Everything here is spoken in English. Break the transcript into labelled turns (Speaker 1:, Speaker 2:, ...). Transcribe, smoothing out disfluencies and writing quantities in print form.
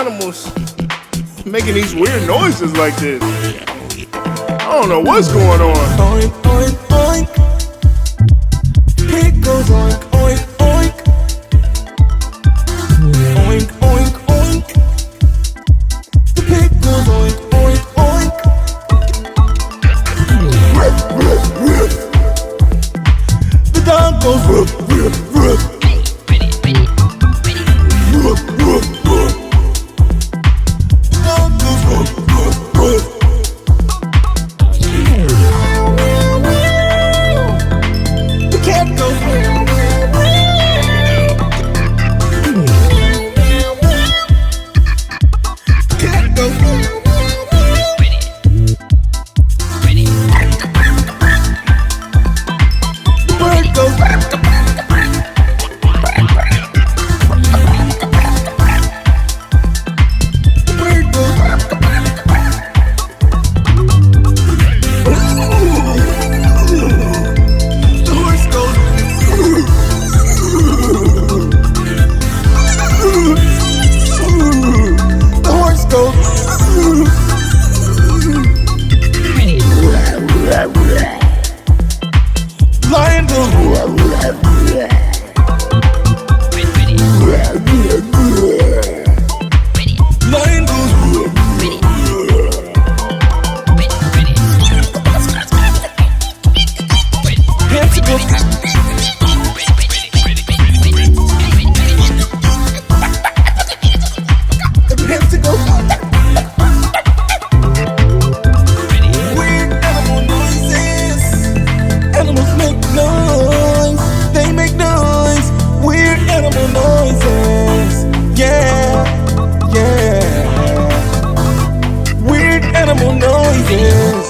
Speaker 1: animals making these weird noises like this? I don't know what's going on.
Speaker 2: Oink, oink, oink. Pig goes oink, oink, oink. Oink, oink, oink. The pig goes oink, oink, oink. The dog goes woof, woof, woof. Woof, woof, woof. The dog goes woof, woof, woof. The cat goes meow, meow, meow. The cat goes meow, meow, meow. The bird goes the bird goes the horse goes the horse goes lion goes lion goes panther goes the panther goes weird animal noises. Animals make noise. They make noise. Weird animal noises. Yeah, yeah. Weird animal noises.